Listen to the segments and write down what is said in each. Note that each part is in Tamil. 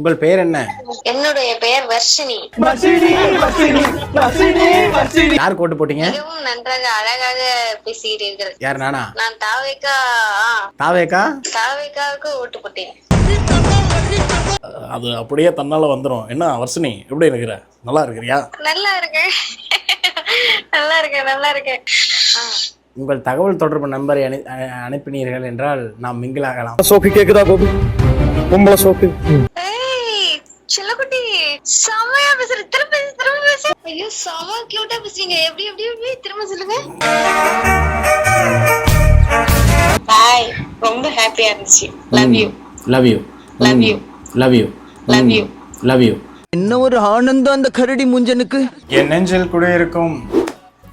உங்கள் பெயர் என்ன? என்னுடைய பெயர் வர்ஷினி. யார் கோட்டு போட்டீங்க? மிகவும் நன்றாக அழகாக பேசுகிறீர்கள். யார், நானா? நான் தாவேக்காவுக்கு ஓட்டு போட்டேன். அது அப்படியே தன்னால வந்துடும். என்ன வர்ஷினி, எப்படி இருக்கிற? நல்லா இருக்கிறியா? நல்லா இருக்கேன். நல்லா இருக்கேன். உங்கள் தகவல் தொடர்பு நம்பரை அனுப்பினீர்கள் என்றால் நாம் மிங்கிள் ஆகலாம். சோக்கு கேக்குதா கோபி? பொம்பளை சோக்கு. செல்லக்குட்டி செமையா பேசுற. திரும்ப பேசு. ஐயோ செம கியூட்டா பேசுறீங்க. எப்படி திரும்ப சொல்லுங்க. பாய். ரொம்ப ஹாப்பியா இருந்துச்சு. Love you. என்ன ஒரு ஆனந்தம் அந்த கரடி முஞ்சனுக்கு. என் நெஞ்சில் கூட இருக்கும்.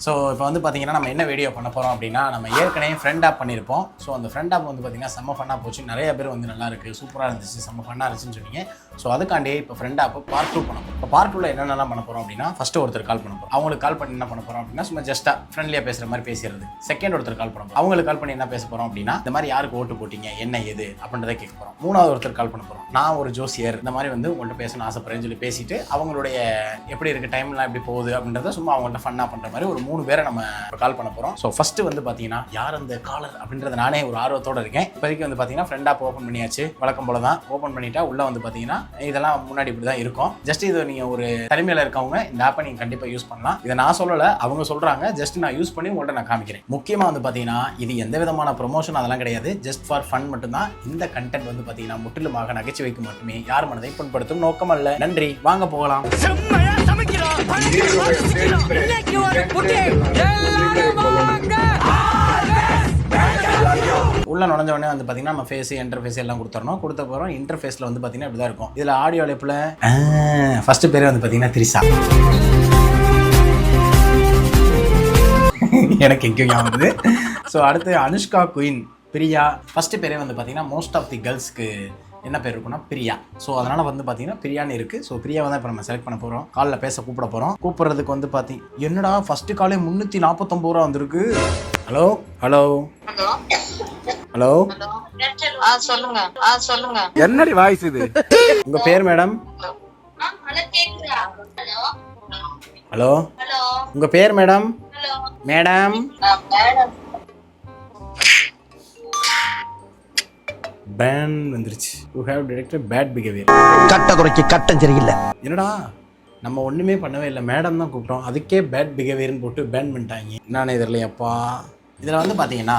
ஸோ இப்போ வந்து பார்த்தீங்கன்னா நம்ம என்ன வீடியோ பண்ண போகிறோம் அப்படின்னா, நம்ம ஏற்கனவே ஃப்ரெண்ட் ஆப் பண்ணியிருப்போம். ஸோ அந்த ஃப்ரெண்ட் ஆப் வந்து பார்த்தீங்கன்னா செம்ம ஃபன்னாக போச்சு. நிறைய பேர் வந்து நல்லா இருக்குது, சூப்பராக இருந்துச்சு, செம்ம ஃபன்னாக இருந்துச்சுன்னு சொன்னீங்க. ஸோ அதுக்காண்டி இப்போ ஃப்ரெண்ட் ஆப் பார்ட் 2 பண்ண போகிறோம். இப்போ பார்ட் 2ல என்னென்னலாம் பண்ண போகிறோம் அப்படின்னா, ஃபஸ்ட்டு ஒருத்தர் கால் பண்ண போகிறோம். அவங்களுக்கு கால் பண்ணி என்ன பண்ண போகிறோம் அப்படின்னா, சும்மா ஜஸ்ட்டாக ஃப்ரெண்ட்லியாக பேசுகிற மாதிரி பேசுறது. செகண்ட் ஒருத்தர் கால் பண்ண போகிறோம். அவங்களுக்கு கால் பண்ணி என்ன பேச போகிறோம் அப்படின்னா, இந்த மாதிரி யாருக்கு ஓட்டு போட்டீங்க, என்ன ஏது அப்படின்றத கேட்க போகிறோம். மூணாவது ஒருத்தர் கால் பண்ண போகிறோம். நான் ஒரு ஜோசியர், இந்த மாதிரி வந்து உங்கள்கிட்ட பேசணும்னு ஆசைப்படுறேன்னு சொல்லி பேசிட்டு அவங்களுடைய எப்படி இருக்குது, டைம்லாம் எப்படி போகுது அப்படின்றத சும்மா அவங்கள்ட்ட ஃபன்னாக பண்ணுற மாதிரி ஒரு 3 பேரை நம்ம கால் பண்ண போகிறோம். ஸோ ஃபஸ்ட்டு வந்து பார்த்தீங்கன்னா யார் அந்த காலர் அப்படின்றத நானே ஒரு ஆர்வத்தோடு இருக்கேன். இப்போதைக்கு வந்து பார்த்தீங்கன்னா ஃப்ரெண்ட் ஆப் ஓப்பன் பண்ணியாச்சு. வழக்கம் போல தான் ஓப்பன் பண்ணிட்டா உள்ளே வந்து பார்த்தீங்கன்னா இதெல்லாம் முன்னாடி இப்படி தான் இருக்கும். ஜஸ்ட் இது நீங்கள் ஒரு தனிமையில் இருக்கவங்க இந்த ஆப்பை நீங்கள் கண்டிப்பாக யூஸ் பண்ணலாம். இதை நான் சொல்லலை, அவங்க சொல்கிறாங்க. ஜஸ்ட் நான் யூஸ் பண்ணி உங்கள்கிட்ட நான் காமிக்கிறேன். முக்கியமாக வந்து பார்த்தீங்கன்னா இது எந்த விதமான ப்ரொமோஷன் அதெல்லாம் கிடையாது. ஜஸ்ட் ஃபார் ஃபன் மட்டும்தான். இந்த கண்டென்ட் வந்து பார்த்தீங்கன்னா முற்றிலுமாக நகைச்சுவைக்கு மட்டுமே, யார் மனதை புண்படுத்தும் நோக்கம் அல்ல. நன்றி, வாங்க போகலாம். உள்ள நுழைஞ்ச உடனே வந்து பார்த்தீங்கன்னா நம்ம ஃபேஸ் இன்டர்ஃபேஸ் எல்லாம் கொடுத்துறணும். கொடுத்த போகிறோம். இன்டர்ஃபேஸில் வந்து பார்த்தீங்கன்னா இப்படி தான் இருக்கும். இதில் ஆடியோ அழைப்பில் ஃபஸ்ட்டு பேர் வந்து பார்த்தீங்கன்னா திரிசா. எனக்கு எங்கேயும் ஞாபகம் வருது. ஸோ அடுத்து அனுஷ்கா குயின், பிரியா. ஃபஸ்ட்டு பேரே வந்து பார்த்தீங்கன்னா மோஸ்ட் ஆஃப் தி கேர்ள்ஸ்க்கு என்ன பேர் இருக்குன்னா பிரியா. ஸோ அதனால் வந்து பார்த்தீங்கன்னா பிரியான்னு இருக்குது. ஸோ பிரியாவை தான் இப்போ நம்ம செலக்ட் பண்ண போகிறோம். காலில் பேச கூப்பிட போகிறோம். கூப்பிட்றதுக்கு வந்து என்னடா ஃபஸ்ட்டு காலே 349 ரூபா வந்திருக்கு. ஹலோ. சொல்லுங்க. என்னடி வாய்ஸ் இது? உங்க பேர் மேடம்? ஹலோ. உங்க பேர் மேடம்? மேடம் பேன் வந்துருச்சு. You have detected bad behaviour. கட்ட குறைக்கு கட்டம் சரியில்லை. என்னடா நம்ம ஒன்றுமே பண்ணவே இல்லை, மேடம் தான் கூப்பிட்டோம், அதுக்கே பேட் பிஹேவியர்னு போட்டு பேன் பண்ணிட்டாங்க. நானே தெரியலையப்பா. இதில் வந்து பார்த்தீங்கன்னா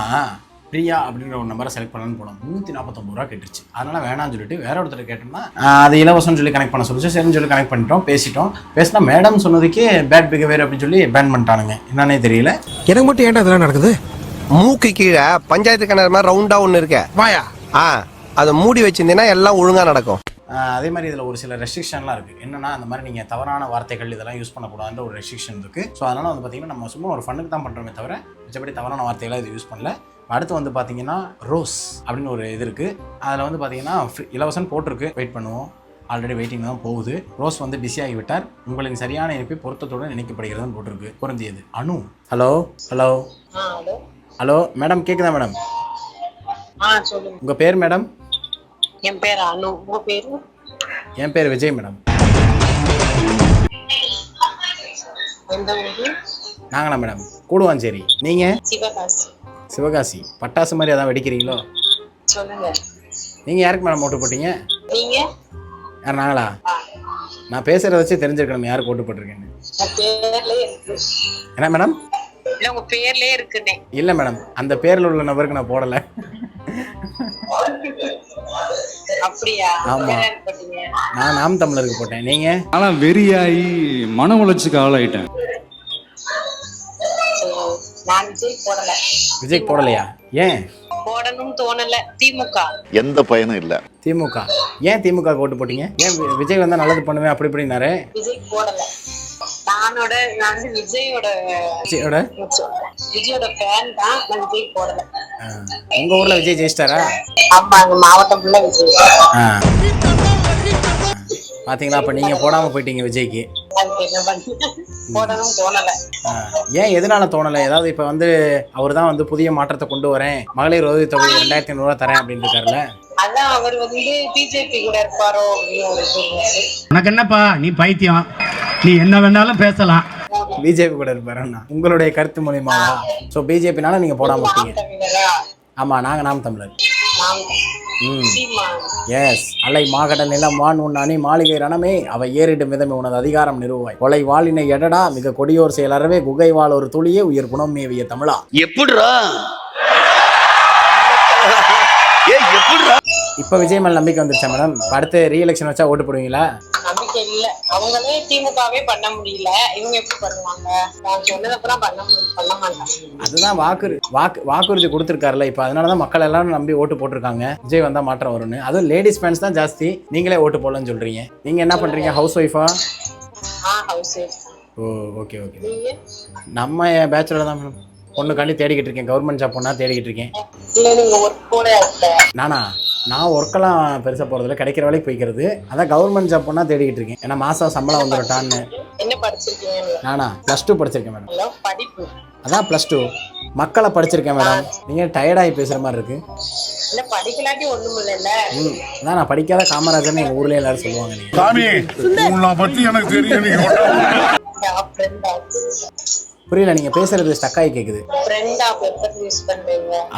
பிரியா அப்படின்ற ஒரு நம்பரை செலக்ட் பண்ணலான்னு போனோம். 349 ரூபா கேட்டுருச்சு. அதனால் வேணாம்னு சொல்லிட்டு வேற ஒருத்தர் கேட்டோம்னா அது இலவசம்னு சொல்லி கனெக்ட் பண்ண சொல்லிச்சு. சரின்னு சொல்லி கனெக்ட் பண்ணிட்டோம். பேசினா மேடம் சொன்னதுக்கே பேட் பிஹேவியர் அப்படின்னு சொல்லி பேன் பண்ணிட்டானுங்க. என்னன்னே தெரியல. எனக்கு மட்டும் ஏன்டா அதெல்லாம் நடக்குது? மூக்கு கீழே பஞ்சாயத்து கிணறு மாதிரி ரவுண்டா ஒன்று இருக்க வாயா, அதை மூடி வச்சிருந்தீங்கன்னா எல்லாம் ஒழுங்கா நடக்கும். அதே மாதிரி இதில் ஒரு சில ரெஸ்ட்ரிக்ஷன்லாம் இருக்குது. என்னன்னா அந்த மாதிரி நீங்கள் தவறான வார்த்தைகள் இதெல்லாம் யூஸ் பண்ணக்கூடாதுன்ற ஒரு ரெஸ்ட்ரிக்ஷன் இருக்குது. ஸோ அதனால் வந்து பார்த்தீங்கன்னா நம்ம சும்மா ஒரு ஃபண்ணுக்கு தான் பண்ணுறோமே தவிர மிச்சப்படி தவறான வார்த்தைகளாக இது யூஸ் பண்ணல. அடுத்து வந்து பார்த்தீங்கன்னா ரோஸ் அப்படின்னு ஒரு இது இருக்குது. அதில் வந்து பார்த்தீங்கன்னா இலவசம் போட்டிருக்கு. வெயிட் பண்ணுவோம். ஆல்ரெடி வெயிட்டிங் தான் போகுது. ரோஸ் வந்து பிஸியாகி விட்டார். உங்களின் சரியான இணைப்பை பொருத்தத்துடன் நினைக்கப்படுகிறதுன்னு போட்டிருக்கு. குறைந்தியது அனு. ஹலோ மேடம், கேட்குதா மேடம்? சொல்லுங்க. உங்கள் பேர் மேடம்? என் பேர் அனு. உங்க பேரு? என் பேர் விஜய் மேடம். எந்த ஊரு? நாங்களா மேடம்? கூடுவாஞ்சேரி. நீங்கள்? சிவகாசி. பட்டாசு மாதிரி அதான் வெடிக்கிறீங்களோ? சொல்லுங்க. நீங்கள் யாருக்கு மேடம் ஓட்டு போட்டீங்க? நீங்க? யார், நாங்களா? நான் பேசுகிறத வச்சு தெரிஞ்சிருக்கணும் யாருக்கு ஓட்டு போட்டிருக்கேன்னு. என்ன மேடம்? இல்ல உங்க பேர்லயே இருக்குனே. இல்ல மேடம், அந்த பேர்ல உள்ள நபருக்கு நான் போடல. அப்படியா? ஆமா, நான் நாம் தமிழருக்கு போட்டேன். நீங்க? ஆனா வெறியாயி மன உளைச்சலுக்கு ஆளாயிட்டேன். நான் விஜய் போடல. விஜய் போடலையா? ஏன்? போடணும் தோணல. திமுக. எந்த பயனும் இல்ல. திமுக. ஏன் திமுக ஓட்டு போட்டீங்க? ஏன் விஜய் வந்தா நல்லது பண்ணுவேன் அப்படி இப்படினாரு? விஜய் போடல. நான் வந்து விஜயோட ஃபேன் தான். நான் விஜய் போடல. உங்க ஊர்ல விஜய் ஜெயிச்சிட்டாரா? ஆமா, எங்க மாவட்டம் ஃபுல்லா விஜய். பாத்தீங்களா? அப்ப நீங்க போடாம போயிட்டீங்க விஜய்க்கு. போடணும் தோணல. ஏன், எதனால தோணல? ஏதாவது இப்ப வந்து அவர் தான் வந்து புதிய மாற்றத்தை கொண்டு வரேன், மகளிர் உதவி தொகை 2500 ரூபா தரேன் அப்படின்னு இருக்காருல்ல. அதான் அவர் வந்து பிஜேபி கூட இருப்பாரோ அப்படின்னு ஒரு இது இருந்துச்சு. உனக்கு என்னப்பா நீ பைத்தியம், நீ என்ன வேணாலும் பேசலாம். பிஜேபி கூட இருப்பாருண்ணா உங்களுடைய கருத்து மூலியமாவா? ஸோ பிஜேபினால நீங்க போடாம இருக்கீங்க. தமிழரா? ஆமா, நாங்க நாம் தமிழர். நாம் சீமான். எஸ். அலை மாகடல் நிலம் வான் உண்ணானே மாளிகை ரணமே அவை ஏறிடும் விதமே உனது அதிகாரம் நிறுவாய் கொலை வாளினை எடடா மிக கொடியோர் செயலறவே குகை வாழ் ஒரு துளியே உயிர் குணம் மேவிய தமிழா. எப்படிரா இப்ப விஜய் மேல நம்பிக்கை வந்துருச்சா மேடம்? அடுத்து ரீஎலெக்ஷன் வச்சா ஓட்டு போடுவீங்களா? நம்பிக்கை இல்ல. அவங்களே திமுகவே பண்ண முடியல, இவங்க எப்படி பண்ணுவாங்க? நான் சொன்னதப்பெல்லாம் பண்ண மாட்டாங்க. அதுதான் வாக்குறுதி கொடுத்துருக்காருல்ல இப்ப, அதனாலதான் மக்கள் எல்லாரும் நம்பி ஓட்டு போட்டிருக்காங்க. விஜய் வந்தா மாற்றம் வரும்னு. அதுவும் லேடிஸ் ஃபேன்ஸ் தான் ஜாஸ்தி. நீங்களே ஓட்டு போடலன்னு சொல்றீங்க. நீங்க என்ன பண்றீங்க? ஹவுஸ் ஒய்ஃபா? House wife. Oh okay okay. நம்ம பேச்சுலர் தான் மேடம். பொண்ணுக்காண்டி தேடிக்கிட்டு இருக்கேன். கவர்மெண்ட் ஜாப் பொண்ணா தேடிக்கிட்டு இருக்கேன். இல்ல நீங்க ஒர்க் போல நான் ஒர்க்கெல்லாம் பெருசா போறதில்ல, கிடைக்கிற வேலைக்கு போய்க்கிறது. அதான் கவர்மெண்ட் ஜாப் பொண்ணா தேடிக்கிட்டு இருக்கேன். ஏன்னா மாசம் சம்பளம் வந்துடட்டான்னு. என்ன படிச்சிருக்கீங்க? நானா +2 படிச்சிருக்கேன் மேடம். படிப்பு அதான் +2 மக்களை படிச்சிருக்கேன் மேடம். நீங்க டயர்டாகி பேசுற மாதிரி இருக்கு. இல்ல படிக்கலாட்டி ஒண்ணும் இல்ல. அதான் நான் படிக்காத காமராஜர்னு எங்க ஊர்ல எல்லாரும் சொல்லுவாங்க. நீங்க சாமி உன்னை பத்தி எனக்கு தெரியும். புரியல, நீங்க பேசுறது ஸ்டக் ஆகி கேக்குது.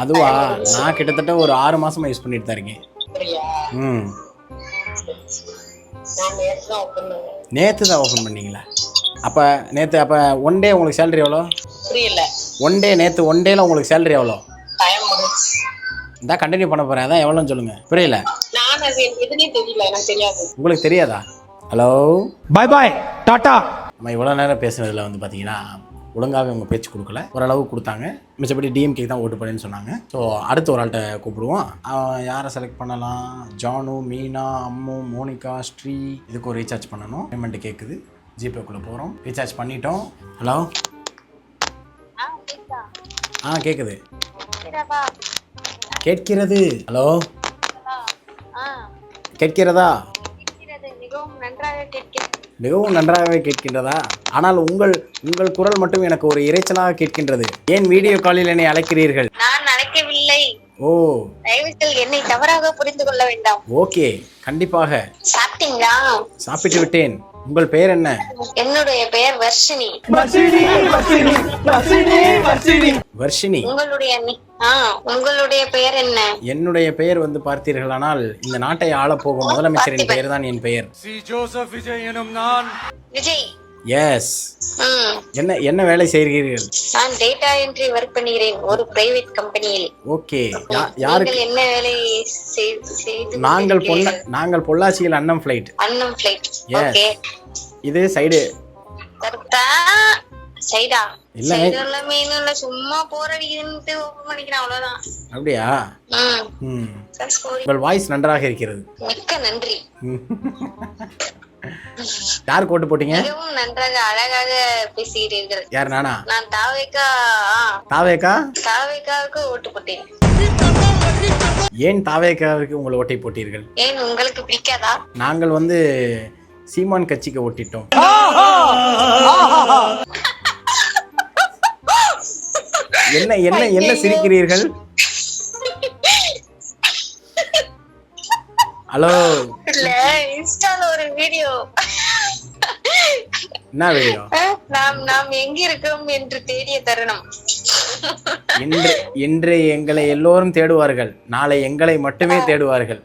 அதுவா, நான் கிட்டத்தட்ட ஒரு 6 மாசமா யூஸ் பண்ணிட்டு தான் இருக்கேன். நேத்து தான் ஓபன் பண்ணீங்களா? அப்ப நேத்து அப்ப ஒன் டே உங்களுக்கு சேலரி எவ்வளோ? புரியல. நேத்து ஒன் டேல உங்களுக்கு சேலரி எவ்வளோ? இதான் கண்டினியூ பண்ண போறேன். அதான் எவ்வளோன்னு சொல்லுங்க. புரியல. நான் எதுனே தெரியல, எனக்கு தெரியாது. உங்களுக்கு தெரியாதா? ஹலோ பாய் பாய் டாடா. நம்ம இவ்வளோ நேரம் பேசுனதுல வந்து பார்த்தீங்கன்னா ஒழுங்காகவே அவங்க பேச்சு கொடுக்கல, ஓரளவு கொடுத்தாங்க. மிச்சப்படி டிஎம்கே தான் ஓட்டு போடுன்னு சொன்னாங்க. ஸோ அடுத்து ஒரு ஆள்கிட்ட கூப்பிடுவோம். யாரை செலக்ட் பண்ணலாம்? ஜானு, மீனா, அம்மு, மோனிகா, ஸ்ரீ. இதுக்கு ஒரு ரீசார்ஜ் பண்ணணும். பேமெண்ட் கேட்குது. ஜிபேக்குள்ளே போகிறோம். ரீசார்ஜ் பண்ணிட்டோம். ஹலோ கேட்குது. கேட்கிறது. ஹலோ கேட்கிறதா? மிகவும் நன்றாகவே கேட்கின்றதா? ஆனால் உங்கள் குரல் மட்டும் எனக்கு ஒரு இரைச்சலாக கேட்கின்றது. ஏன் வீடியோ காலில் என்னை அழைக்கிறீர்கள்? நான் அழைக்கவில்லை. ஓ, தயவுசெய்து என்னை தவறாக புரிந்து கொள்ள வேண்டாம். ஓகே, கண்டிப்பாக. சாப்பிட்டீங்களா? சாப்பிட்டு விட்டேன். உங்கள் பெயர் என்ன? என்னுடைய பெயர் வர்ஷினி. வர்ஷினி. உங்களுடைய பெயர் என்ன? என்னுடைய பெயர் வந்து பார்த்தீர்களானால் இந்த நாட்டை ஆளப்போகும் முதலமைச்சரின் பெயர் தான் என் பெயர். விஜய் எனும் நான். விஜய். எஸ். என்ன வேலை செய்கிறீர்கள்? நான் டேட்டா என்ட்ரி ஒர்க் பண்ணுகிறேன் ஒரு பிரைவேட் கம்பெனியில். ஓகே. யாருக்கு என்ன வேலை செய்து? நாங்கள் பொள்ளாச்சியில் அன்னம் ஃப்ளைட். ஓகே. இது சைடு. சைடா? இல்ல இல்ல, சும்மா போரடிக்கிட்டு ஓபன் பண்ணிக்கிறேன், அவ்வளவுதான். அப்படியா? உங்கள் வாய்ஸ் நன்றாக இருக்கிறது. மிக்க நன்றி. யார் கோட்டு போட்டீங்க? மிகவும் நன்றாக அழகாக பேசுகிறீர்கள். யார்? நானா? நான் தாவேகாவுக்கு ஓட்டு போட்டேன். ஏன் தாவேகாவுக்கு உங்களை ஓட்டை போட்டீர்கள்? ஏன் உங்களுக்கு பிடிக்காதா? நாங்கள் வந்து சீமான் கட்சிக்கு ஓட்டிட்டோம். என்ன சிரிக்கிறீர்கள்? ஹலோ. இல்ல, இன்ஸ்டால ஒரு வீடியோ. என்ன வீடியோ? நாம் எங்க இருக்கோம் என்று தேடிய தருணம். இன்று எங்களை எல்லோரும் தேடுவார்கள், நாளை எங்களை மட்டுமே தேடுவார்கள்.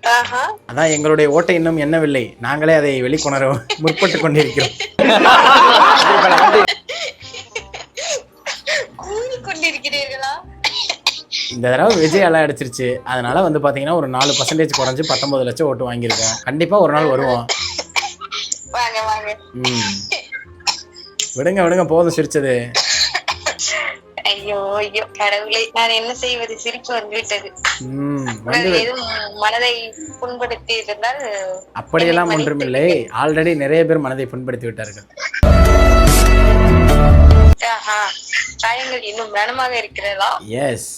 அதான் எங்களுடைய ஓட்டை இன்னும் எண்ணவில்லை, நாங்களே அதை வெளிக்கொணர முற்பட்டு கொண்டிருக்கிறோம். கொண்டிருக்கிறீர்களா? இந்த தடவை விஜய் எல்லாம் அடிச்சிருச்சு. அதனால வந்து பாத்தீங்கன்னா ஒரு 4% குறைஞ்சு 19 லட்சம் ஓட்டு வாங்கியிருக்கோம். கண்டிப்பா ஒரு நாள் வருவோம். விடுங்க போதும் சிரிச்சது. ஐயோ கடவுளே, நான் என்ன செய்வது? சிரிப்பு வந்துவிட்டது. மனதை புண்படுத்தி இருந்தால் அப்படியெல்லாம் ஒன்றுமில்லை. ஆல்ரெடி நிறைய பேர் மனதை புண்படுத்தி விட்டார்கள். காயங்கள் இன்னும் கனமாக இருக்கிறதா? எஸ்.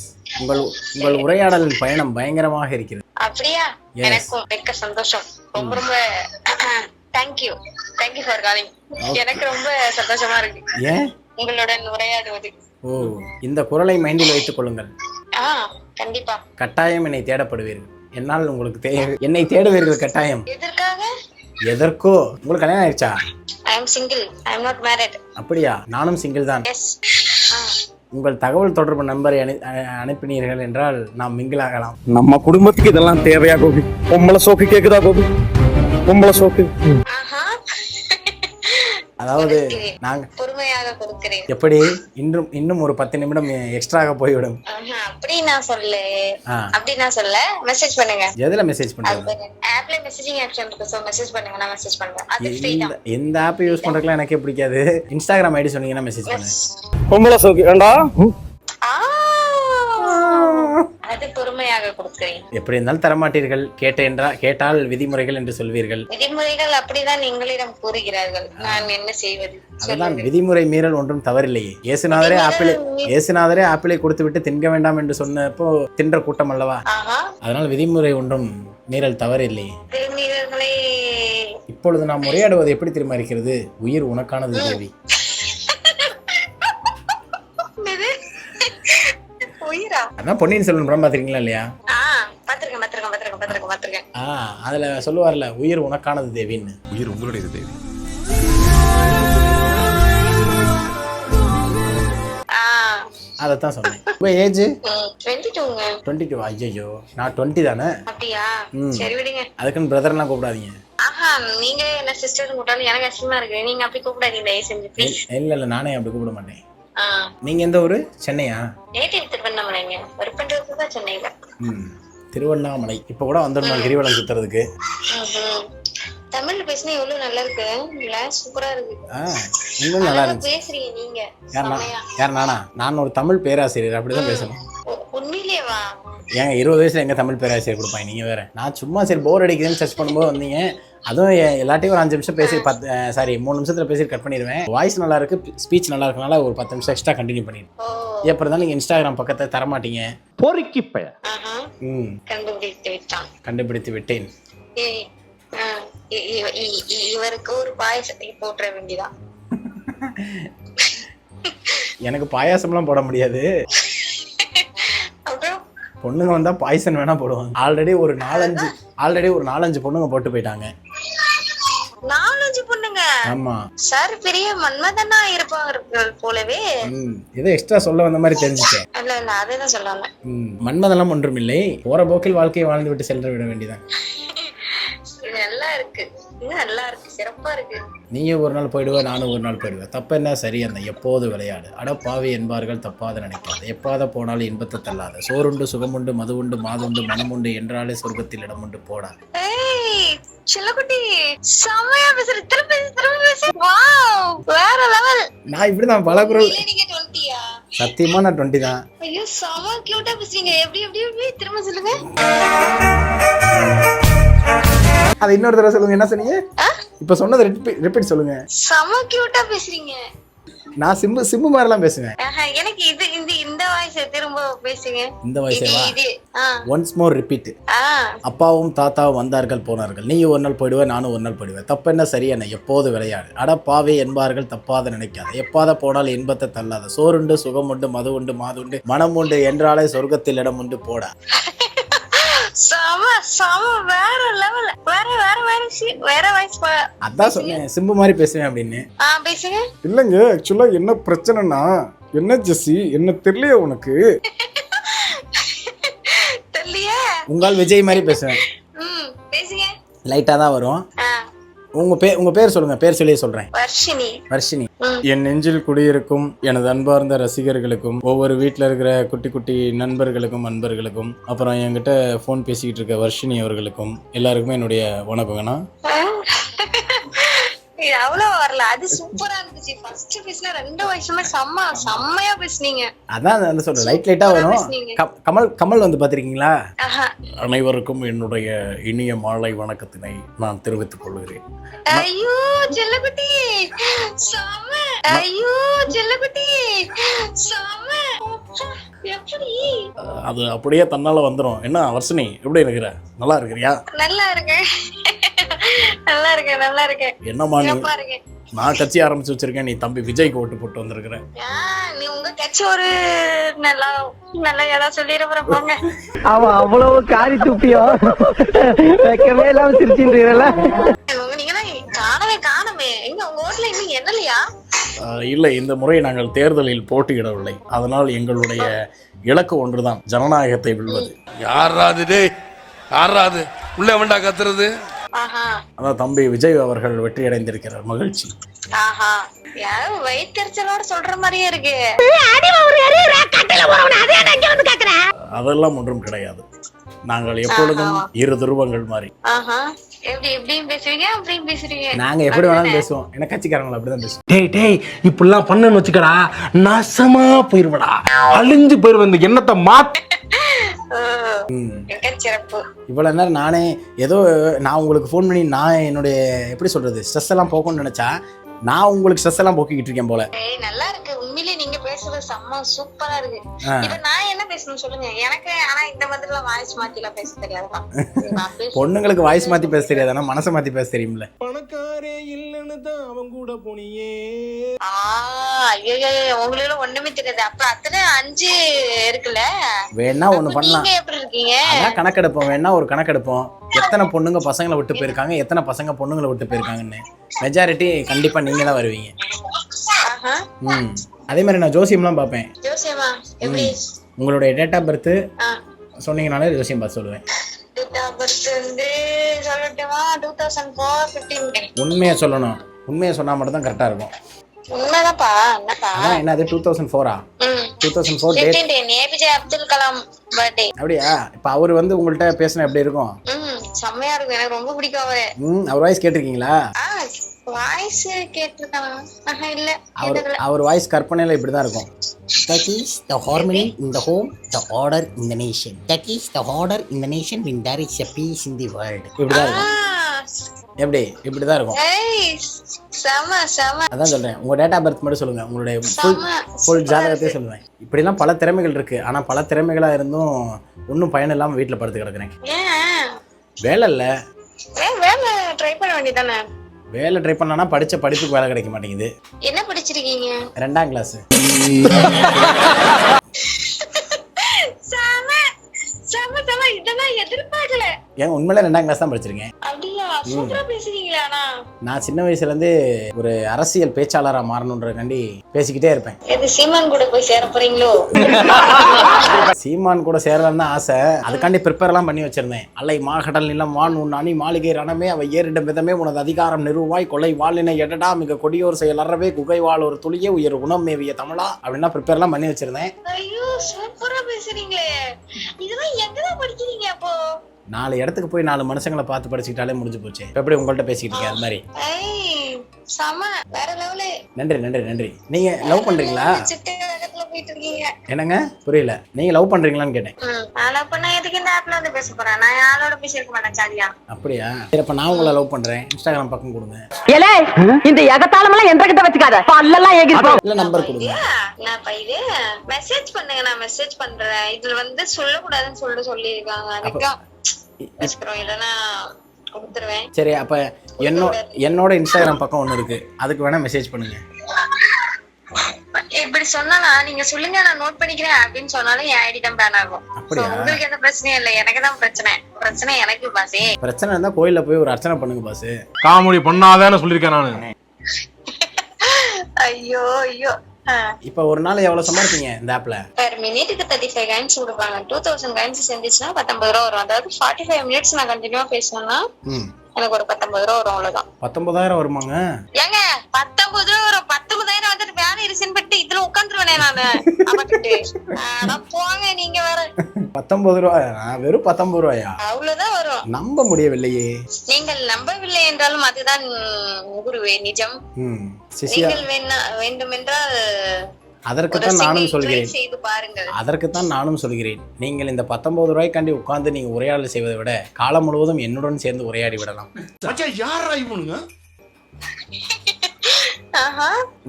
உங்கள் உரையாடலின் பயணம் பயங்கரமாக இருக்கிறது. அப்படியா? எனக்கும் மிக்க சந்தோஷம். ரொம்ப தேங்க்யூ ஃபார் காலிங். எனக்கு ரொம்ப சந்தோஷமா இருக்கு உங்களுடன் உரையாடுவது. ஓ, இந்த குரலை மைண்டில் வைத்துக் கொள்ளுங்கள். கண்டிப்பா. கட்டாயம் என்னை தேடப்படுவீர்கள். என்னால் உங்களுக்கு என்னை தேடுவீர்கள் கட்டாயம். எதற்காக? எதற்கோ? உங்களுக்கு கல்யாணம் ஆயிடுச்சா? I am single, I am not married. அப்படியா? நானும் சிங்கிள் தான். எஸ். உங்கள் தகவல் தொடர்பு நம்பரை அனுப்பினீர்கள் என்றால் நாம் மிங்கிள் ஆகலாம். நம்ம குடும்பத்துக்கு இதெல்லாம் தேவையா கோபி? பொம்பளை சோக்கு கேக்குதா கோபி? பொம்பளை சோக்கு. ஆஹா. அதாவது நாங்க பொறுமையாக கொடுக்கிறேன். எப்படி இன்னும் ஒரு 10 நிமிடம் எக்ஸ்ட்ராக போய்விடும். அப்படி நான் சொல்ல மெசேஜ் பண்ணுங்க. எதுல மெசேஜ் பண்றது? ஆப்ல மெசேஜிங் ஆப்ஷன் இருக்கு, சோ மெசேஜ் பண்ணுங்க, நான் மெசேஜ் பண்றேன். அது ஃப்ரீ தான். எந்த ஆப் யூஸ் பண்றதுலாம் எனக்கே பிடிக்காது. இன்ஸ்டாகிராம் ஐடி சொன்னீங்கன்னா மெசேஜ் பண்ணுங்க. பொம்பளை சோக்கு ஏண்டா? அது பொறுமையாக கொடுக்கிறேன். எப்படி இருந்தாலும் தரமாட்டீர்கள். கேட்டால் விதிமுறைகள் என்று சொல்வீர்கள். விதிமுறைகள் அப்படிதான் எங்களிடம் கூறுகிறார்கள். நான் என்ன செய்வது? அதுதான் விதிமுறை மீறல் ஒன்றும் தவறில்லையே. இயேசுநாதரே ஆப்பிளை கொடுத்து விட்டு தின்க வேண்டாம் என்று சொன்னப்போ தின்ற கூட்டம் அல்லவா? அதனால விதிமுறை ஒன்றும் மீறல் தவறில்லையே. விதிமுறைகளை இப்பொழுது நாம் உரையாடுவது எப்படி தெரியுமா இருக்கிறது? உயிர் உனக்கானது தேவி. அதான் பொன்னியின் செல்வன் படம் பாத்திருக்கீங்களா இல்லையா? பாத்திருக்கேன். அதுல சொல்லுவார்ல, உயிர் உனக்கானது தேவின்னு. உயிர் உங்களுடையது தேவி. அதத்தான் சொன்னேன். உங்க ஏஜ் 22. ஐயோ, நான் 20 தானே. அப்படியா? சரி விடுங்க. அதுக்குன்னு பிரதர்லாம் கூப்பிடாதீங்க. நீங்க என்ன சிஸ்டர் கூப்பிட்டாலும் எனக்கு கஷ்டமா இருக்கு. நீங்க அப்படி கூப்பிடாதீங்க தயவு செஞ்சு ப்ளீஸ். இல்ல நானே அப்படி கூப்பிட மாட்டேன். நீங்க எந்த ஊரு? சென்னையா? நேட்டிவ் திருவண்ணாமலைங்க. ஒர்க் பண்றது தான் சென்னையில. திருவண்ணாமலை. இப்ப கூட வந்துடணும் கிரிவலம் சுத்துறதுக்கு. தமிழ்ல பேசினா எவ்வளவு நல்லா இருக்கு இல்ல? சூப்பரா இருக்கு. இன்னும் நல்லா இருக்கு பேசுறீங்க நீங்க. யார் நானா? நான் ஒரு தமிழ் பேராசிரியர். அப்படிதான் பேசணும். உண்மையிலேவா? ஏங்க 20 வயசுல எங்க தமிழ் பேராசிரியர் கொடுப்பாங்க? நீங்க வேற. நான் சும்மா சரி போர் அடிக்குதுன்னு சர்ச் பண்ணும்போது வந்தீங்க. அதுவும் எல்லாத்தையும் ஒரு 5 நிமிஷம் பேசி 3 நிமிஷத்துல பேசி கட் பண்ணிடுவேன். வாய்ஸ் நல்லா இருக்கு, ஸ்பீச் நல்லா இருக்கனால ஒரு 10 நிமிஷம் எக்ஸ்ட்ரா கண்டினியூ பண்ணிடுவேன். எப்ப இருந்தாலும் நீங்க இன்ஸ்டாகிராம் பக்கத்தை தரமாட்டீங்க. பொறுக்கி பைய. கண்டுபிடித்து விட்டேன். இவருக்கு ஒரு பாயசத்தை போட்டுற வேண்டியதான். எனக்கு பாயாசம்லாம் போட முடியாது. பொண்ணுங்க வந்தா பாய்சன் வேணா போடுவாங்க. ஆல்ரெடி ஒரு 4-5 பொண்ணுங்க போட்டு போயிட்டாங்க. 4-5 பொண்ணுங்க? ஆமா சார், பெரிய மன்மதனா இருப்பாங்க போலவே. ஏதோ எக்ஸ்ட்ரா சொல்ல வந்த மாதிரி தெரிஞ்சுச்சேன். இல்ல அதேதான் சொல்லாம. மன்மதெல்லாம் ஒன்றும் இல்லை. போற போக்கில் வாழ்க்கையை வாழ்ந்து விட்டு செல்ற விட வேண்டியதான். நல்லா இருக்கு, நல்லா இருக்கு, சிறப்பா இருக்கு. நீங்க ஒரு நாள் போயிடுவ, நானும் ஒரு நாள் போயிடுவேன். தப்ப என்ன சரி என்ன எப்போது விளையாடு. அட பாவி என்பார்கள் தப்பாத நினைக்காது. எப்பாத போனாலும் இன்பத்தை தள்ளாத. சோறுண்டு சுகமுண்டு மதுவுண்டு மாதுண்டு மனமுண்டு என்றாலே சொர்க்கத்தில் இடமுண்டு போடா. செல்லக்குட்டி செமையா பேசுற. திருப்பி பேசு. வாவ், வேற லெவல். நான் இப்படிதான் பல குரல். நீங்க 20யா? சத்தியமா நான் 20 தான். ஐயோ செம கியூட்டா பேசுறீங்க. எப்படி திரும்ப சொல்லுங்க. அது இன்னொரு தடவை சொல்லுங்க. என்ன சொன்னீங்க? இப்ப சொன்னது ரிப்பீட் சொல்லுங்க. செம கியூட்டா பேசுறீங்க. நான் சிம்பு மாதிரிலாம் பேசுவேன். எனக்கு இந்த வாய்ஸ் திரும்ப பேசுங்க. இந்த வாய்ஸேவா? Once more repeat. அப்பாவும் தாத்தாவும் வந்தார்கள் போனார்கள். நீ ஒரு நாள் போயிடுவ, நானும் ஒரு நாள் போயிடுவேன். தப்ப என்ன சரி என்ன எப்போது விளையாடு. அட பாவே என்பார்கள் தப்பாத நினைக்காத. எப்பாத போனால் இன்பத்தை தள்ளாத. சோறுண்டு சுகமுண்டு மதுவுண்டு மாதுண்டு மனமுண்டு என்றாலே சொர்க்கத்தில் இடம் உண்டு போடா. வேற லெவல். வேற வாய்ஸ். அதான் சொன்னேன் சிம்பு மாதிரி பேசுவேன் அப்படின்னு. பேசுங்க. இல்லங்க, ஆக்சுவலா என்ன பிரச்சனைனா, என்ன ஜெசி என்ன தெரியலையே உனக்கு? தெரியலையே. உங்கள் விஜய் மாதிரி பேசுவேன். பேசுங்க. லைட்டா தான் வரும். உங்க பேர் சொல்லுங்க. பேர் சொல்லியே சொல்றேன். வர்ஷினி. என் நெஞ்சில் குடியிருக்கும் எனது அன்பார்ந்த ரசிகர்களுக்கும், ஒவ்வொரு வீட்டுல இருக்கிற குட்டி குட்டி நண்பர்களுக்கும் அன்பர்களுக்கும், அப்புறம் என்கிட்ட போன் பேசிக்கிட்டு இருக்க வர்ஷினி அவர்களுக்கும் எல்லாருக்குமே என்னுடைய வணக்கங்கண்ணா. அவ்வளவு வரல. அது சூப்பரா இருந்துச்சு. ஃபர்ஸ்ட் பேசினா 2 வருஷமா செம்மையா பேசுனீங்க. அதான் சொல்றேன். லைட்டா வரும். கமல் வந்து பாத்திருக்கீங்களா? அனைவருக்கும் என்னுடைய இனிய மாலை வணக்கத்தினை நான் தெரிவித்துக் கொள்கிறேன். ஐயோ செல்லக்குட்டி செம்ம. ஐயோ செல்லக்குட்டி செம்ம. எப்படி? அது அப்படியே தன்னால வந்துரும். என்ன வர்ஷினி எப்படி இருக்கிற? நல்லா இருக்கிறியா? நல்லா இருக்கேன். நல்லா இருக்கேன் நல்லா இருக்கேன். என்னம்மா நீ சிறப்பா இருக்கேன். நான் கட்சி ஆரம்பிச்சு வச்சிருக்கேன், நீ தம்பி விஜய்க்கு ஓட்டு போட்டு வந்திருக்கிற. நீ உங்க கட்சி ஒரு நல்லா நல்லா ஏதாவது சொல்லிடுற போங்க. அவன் அவ்வளவு காரி துப்பியோ வைக்கவே இல்லாம சிரிச்சுன்றீங்களா? நீங்கதான் காணமே எங்க உங்க ஓட்டுல இன்னும் என்னலையா? இல்லை, இந்த முறை நாங்கள் தேர்தலில் போட்டியிடவில்லை. அதனால் எங்களுடைய இலக்கு ஒன்றுதான், ஜனநாயகத்தை வெல்வது. யாராது உள்ள வேண்டா கத்துறது. அதான் தம்பி விஜய் அவர்கள் வெற்றி அடைந்திருக்கிறார், மகிழ்ச்சி. ஆஹா, யாரும் வயிற்றுச்சலோட சொல்ற மாதிரியே இருக்கு. அதெல்லாம் ஒன்றும் கிடையாது. நாங்கள் எப்பொழுதும் இரு துருவங்கள் மாதிரி. எப்படி எப்படியும் பேசுவீங்க அப்படியும் பேசுறீங்க. நாங்க எப்படி வேணாலும் பேசுவோம், என்ன கட்சிக்காரங்களை அப்படிதான் பேசுவோம். டேய் டேய் இப்படிலாம் பண்ணன்னு வச்சுக்கடா, நாசமா போயிருவடா, அழிஞ்சு போயிருவ. இந்த எண்ணத்தை மாத்த சிறப்பு. இவ்வளவு நேரம் நானே ஏதோ நான் உங்களுக்கு ஃபோன் பண்ணி நான் என்னுடைய எப்படி சொல்றது ஸ்ட்ரெஸ் எல்லாம் போக்கணும்னு நினைச்சா நான் உங்களுக்கு ஸ்ட்ரெஸ் எல்லாம் போக்கிக்கிட்டு இருக்கேன் போல. நல்லா இருக்கு உண்மையிலேயே, நீங்க பேசுறது செம்ம சூப்பரா இருக்கு. இப்ப நான் என்ன பேசணும் சொல்லுங்க எனக்கு. ஆனா இந்த மாதிரி எல்லாம் வாய்ஸ் மாத்தி எல்லாம் பேச தெரியாதுதான். பொண்ணுங்களுக்கு வாய்ஸ் மாத்தி பேச தெரியாது, ஆனா மனசை மாத்தி பேச தெரியும்ல. பணக்காரே இல்லன்னு தான் அவன் கூட போனியே. ஐயோ உங்களுக்கு ஒண்ணுமே தெரியாது. அப்ப அத்தனை 5 இருக்குல்ல. வேணா ஒண்ணு பண்ணலாம். நீங்க எப்படி இருக்கீங்க? அதான் கணக்கெடுப்போம். வேணா ஒரு கணக்கெடுப்போம், எத்தனை பொண்ணுங்க பசங்களை விட்டு போயிருக்காங்க, எத்தனை பசங்க பொண்ணுங்களை விட்டு போயிருக்காங்கன்னு. மெஜாரிட்டி கண்டிப்பா நீங்க தான் வருவீங்க. அதே மாதிரி நான் ஜோசியம்லாம் பார்ப்பேன். ஜோசியமா எப்படி? உங்களுடைய டேட் ஆஃப் பர்த் சொன்னீங்கனாலே ஜோசியம் பார்த்து சொல்லுவேன். டேட் ஆஃப் பர்த் வந்து சொல்லட்டுமா? 2004-15. உண்மையை சொல்லணும், உண்மையை சொன்னா மட்டும் தான் கரெக்டா இருக்கும். உண்மைதான்ப்பா. என்னப்பா என்னது 2004? 2004 date A P J Abdul Kalam birthday. அப்படியா? இப்ப அவர் வந்து உங்கள்ட்ட பேசினா எப்படி இருக்கும்? செம்மையா இருக்கும், எனக்கு ரொம்ப பிடிக்கும் அவரு. அவர் வாய்ஸ் கேட்டிருக்கீங்களா? வாய்ஸ் கேட்டிருக்கானா? இல்ல, அவர் வாய்ஸ் கற்பனையில இப்படிதான் இருக்கும். That is the harmony in the home, the order in the nation. That is the order in the nation when there is a peace in the world. இப்படிதான் இருக்கும். எப்படி? இப்படிதான் இருக்கும். அதான் சொல்றேன், உங்க டேட் ஆஃப் பர்த் மட்டும் சொல்லுங்க, உங்களுடைய ஃபுல் ஜாதகத்தையும் சொல்லுவேன். இப்படிலாம் பல திறமைகள் இருக்கு, ஆனா பல திறமைகளா இருந்தும் ஒன்றும் பயன் இல்லாம வீட்டுல படுத்து கிடக்குறேன். வேலை இல்ல. வேலை ட்ரை பண்ண வேண்டியதானே? வேலை ட்ரை பண்ணா படிச்ச படிப்புக்கு வேலை கிடைக்க மாட்டேங்குது. என்ன படிச்சிருக்கீங்க? 2ஆம் கிளாஸ். இதெல்லாம் எதிர்பார்க்கல. ஏன் உண்மையில 2ஆம் கிளாஸ் தான் படிச்சிருக்கேன். அப்படியா? சூப்பரா பேசுறீங்களா? நான் சின்ன வயசுல இருந்து ஒரு அரசியல் பேச்சாளரா மாறணும்ன்றதுக்காண்டி பேசிக்கிட்டே இருப்பேன். இது சீமான் கூட போய் சேர போறீங்களோ? சீமான் கூட சேரலாம் தான் ஆசை, அதுக்காண்டி ப்ரிப்பேர் எல்லாம் பண்ணி வச்சிருந்தேன். அலை மாகடல் நிலம் வான் உன் அணி மாளிகை ரணமே அவை ஏறிடும் விதமே உனது அதிகாரம் நிறுவாய் கொலை வாழினை எடடா மிக கொடியோர் செயல் அறவே குகை வாழ் ஒரு துளியே உயர் குணம் மேவிய தமிழா அப்படின்னா ப்ரிப்பேர் எல்லாம் பண்ணி வச்சிருந்தேன். ஐயோ சூப்பரா பேசுறீங்களே. இதெல்லாம் எங்கதான் படிக்கிறீங்க அப்போ? 4 இடத்துக்கு போய் 4 மனுஷங்களை பார்த்து படிச்சுக்கிட்டாலே முடிஞ்சு போச்சு. எப்படி உங்கள்கிட்ட பேசிக்கிட்டு இருக்கேன் அது மாதிரி. வேற லெவலு. நன்றி நன்றி நன்றி. நீங்க லவ் பண்றீங்களா? என்னங்க புரியல? நீங்க லவ் பண்றீங்களான்னு கேட்டேன். அப்படியா? சரி, அப்ப நான் உங்களை லவ் பண்றேன். இன்ஸ்டாகிராம் பக்கம் கொடுங்க. இந்த எகத்தாளமெல்லாம் என்ற கிட்ட வச்சுக்காத, பல்லெல்லாம் ஏகிரும். இல்ல நம்பர் கொடுங்க. மெசேஜ் பண்ணுங்க, நான் மெசேஜ் பண்றேன். இதுல வந்து சொல்லக்கூடாதுன்னு சொல்லிருக்காங்க. அதுக்கு சரி, அப்ப என்னோட இன்ஸ்டாகிராம் பக்கம் ஒண்ணு இருக்கு, அதுக்கு வேணா மெசேஜ் பண்ணுங்க. இப்படி சொன்னா நீங்க சொல்லுங்க நான் நோட் பண்ணிக்கிறேன் அப்படின்னு சொன்னாலும் என் ஐடி தான் பேன் ஆகும். உங்களுக்கு எந்த பிரச்சனையும் இல்ல, எனக்கு தான் பிரச்சனை எனக்கு பாசே. பிரச்சனை இருந்தா கோயில்ல போய் ஒரு அர்ச்சனை பண்ணுங்க பாசு. காமெடி பண்ணாதான்னு சொல்லிருக்கேன் நானு. ஐயோ ஐயோ. இப்ப ஒரு நாள் எவ்வளவு சம்பாதிப்பீங்க இந்த ஆப்ல? per மினிட்டுக்கு 35 கைன்ஸ் கொடுப்பாங்க. 2000 கைன்ஸ் செஞ்சுச்சுன்னா 19 ரூபா வரும். அதாவது 45 மினிட்ஸ் நான் கண்டினியூவா பேசணும்னா எனக்கு ஒரு 19 ரூபா வரும். அவ்வளவுதான். 19000 வருமாங்க? ஏங்க 19 ரூபா வரும். 19000 வந்துட்டு வேலை இருச்சுன்னு பட்டு இதுல உட்காந்துருவேனே நானு. ஆனா போங்க நீங்க வேற. 19 ரூபா? வெறும் 19 ரூபாயா? அவ்வளவுதான் வரும். நம்ப முடியவில்லையே. நீங்கள் நம்பவில்லை என்றாலும் அதுதான் குருவே நிஜம். நீங்கள் வேண்டுமென்றால் அதற்குத்தான் நானும் சொல்கிறேன். நீங்கள் இந்த 19 ரூபாய்க்காண்டி உட்கார்ந்து நீங்க உரையாடல் செய்வதை விட காலம் முழுவதும் என்னுடன் சேர்ந்து உரையாடி விடலாம்.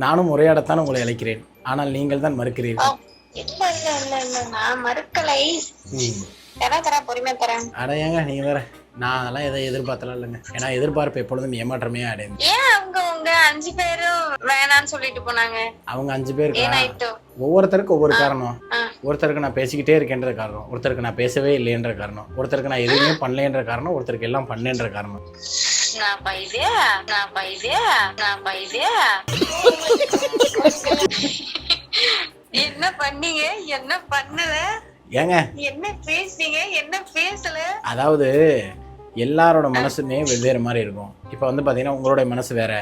நானும் உரையாடத்தான் உங்களை அழைக்கிறேன், ஆனால் நீங்கள் தான் மறுக்கிறீர்கள். இல்ல நான் மறுக்கலை. பொறுமையா தரேன். அட ஏங்க நீங்க வேற. நான் அதெல்லாம் எதை எதிர்பார்த்தலாம் இல்லைங்க. ஏன்னா எதிர்பார்ப்பு எப்பொழுதும் ஏமாற்றமே அடையும். ஏன் அவங்க 5 பேரும் வேணான்னு சொல்லிட்டு போனாங்க? அவங்க 5 பேருக்கு ஏனாயிட்டோ? ஒவ்வொருத்தருக்கும் ஒவ்வொரு காரணம். ஒருத்தருக்கு நான் பேசிக்கிட்டே இருக்கேன்ற காரணம், ஒருத்தருக்கு நான் பேசவே இல்லைன்ற காரணம், ஒருத்தருக்கு நான் எதுவுமே பண்ணலன்ற காரணம், ஒருத்தருக்கு எல்லாம் பண்ணேன்ற காரணம். நான் பைத்தியா என்ன பண்ணீங்க, என்ன பண்ணல, ஏங்க என்ன பேசுனீங்க, என்ன பேசல? அதாவது எல்லாரோட மனசுமே வெவ்வேறு மாதிரி இருக்கும். இப்போ வந்து பார்த்தீங்கன்னா உங்களோட மனசு வேற,